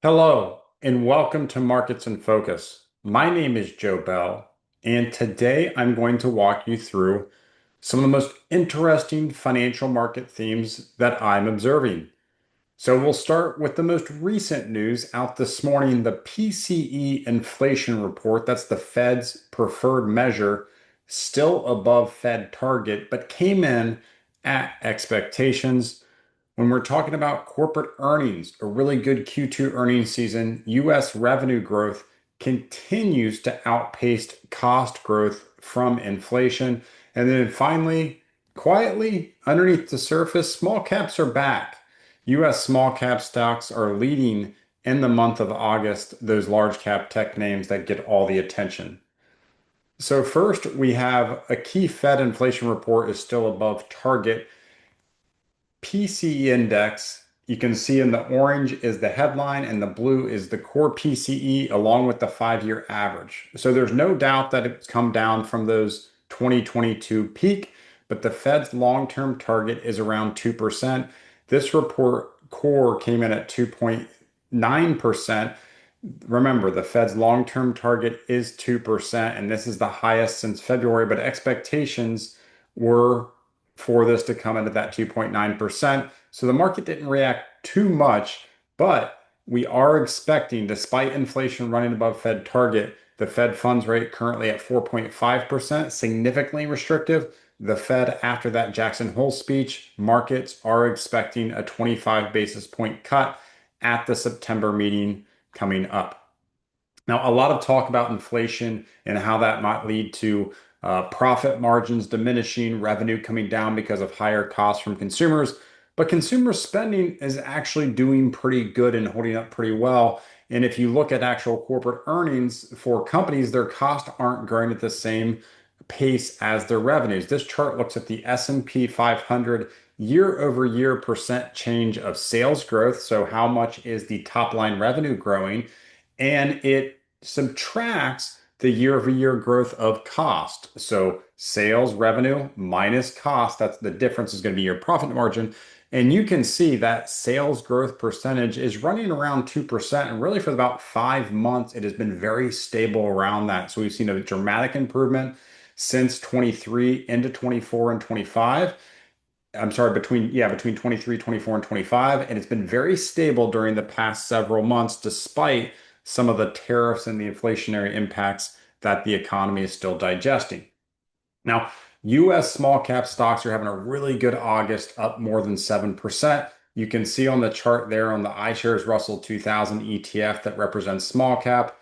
Hello, and welcome to Markets in Focus. My name is Joe Bell, and today I'm going to walk you through some of the most interesting financial market themes that I'm observing. So we'll start with the most recent news out this morning, the PCE inflation report. That's the Fed's preferred measure, still above Fed target, but came in at expectations. When we're talking about corporate earnings, a really good Q2 earnings season, US revenue growth continues to outpace cost growth from inflation. And then finally, quietly underneath the surface, small caps are back. US small cap stocks are leading in the month of August, those large cap tech names that get all the attention. So, first, we have a key Fed inflation report is still above target. PCE index, you can see in the orange is the headline and the blue is the core PCE along with the 5-year average. So there's no doubt that it's come down from those 2022 peak, but the Fed's long-term target is around 2%. This report core came in at 2.9%. Remember, the Fed's long-term target is 2%, and this is the highest since February, but expectations were for this to come into that 2.9%. So the market didn't react too much, but we are expecting, despite inflation running above Fed target, the Fed funds rate currently at 4.5%, significantly restrictive. The Fed, after that Jackson Hole speech, markets are expecting a 25 basis point cut at the September meeting coming up. Now, a lot of talk about inflation and how that might lead to profit margins diminishing, revenue coming down because of higher costs from consumers. But consumer spending is actually doing pretty good and holding up pretty well. And if you look at actual corporate earnings for companies, their costs aren't growing at the same pace as their revenues. This chart looks at the S&P 500 year over year percent change of sales growth. So how much is the top line revenue growing? And it subtracts the year over year growth of cost. So sales revenue minus cost, that's the difference is going to be your profit margin. And you can see that sales growth percentage is running around 2%. And really for about 5 months, it has been very stable around that. So we've seen a dramatic improvement since 23 into 24 and 25. I'm sorry, between 23, 24, and 25. And it's been very stable during the past several months, despite some of the tariffs and the inflationary impacts that the economy is still digesting. Now, US small cap stocks are having a really good August, up more than 7%. You can see on the chart there on the iShares Russell 2000 ETF that represents small cap,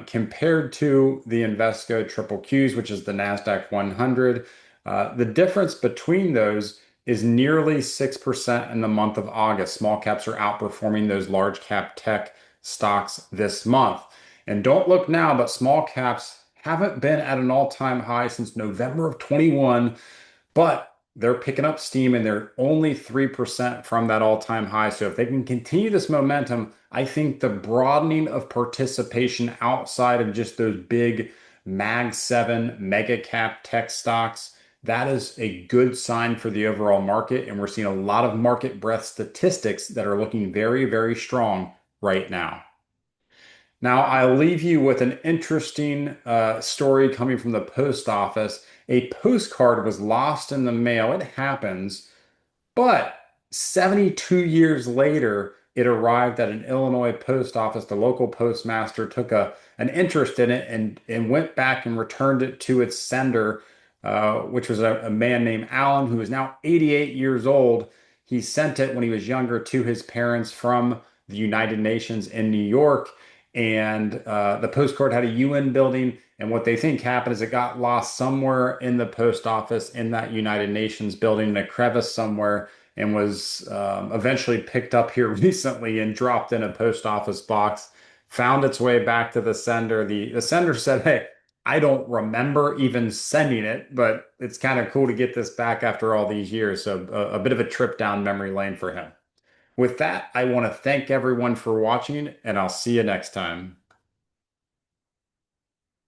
compared to the Invesco Triple Qs, which is the NASDAQ 100. The difference between those is nearly 6% in the month of August. Small caps are outperforming those large cap tech stocks this month. And don't look now, but small caps haven't been at an all-time high since November of 21, but they're picking up steam and they're only 3% from that all-time high. So if they can continue this momentum, I think the broadening of participation outside of just those big Mag 7 mega cap tech stocks, that is a good sign for the overall market. And we're seeing a lot of market breadth statistics that are looking very, very strong right now. Now, I'll leave you with an interesting story coming from the post office. A postcard was lost in the mail. It happens, but 72 years later, it arrived at an Illinois post office. The local postmaster took an interest in it and went back and returned it to its sender, which was a man named Alan, who is now 88 years old. He sent it when he was younger to his parents from the United Nations in New York. And the postcard had a UN building. And what they think happened is it got lost somewhere in the post office in that United Nations building in a crevice somewhere and was eventually picked up here recently and dropped in a post office box, found its way back to the sender. The sender said, "Hey, I don't remember even sending it, but it's kind of cool to get this back after all these years." So a bit of a trip down memory lane for him. With that, I want to thank everyone for watching, and I'll see you next time.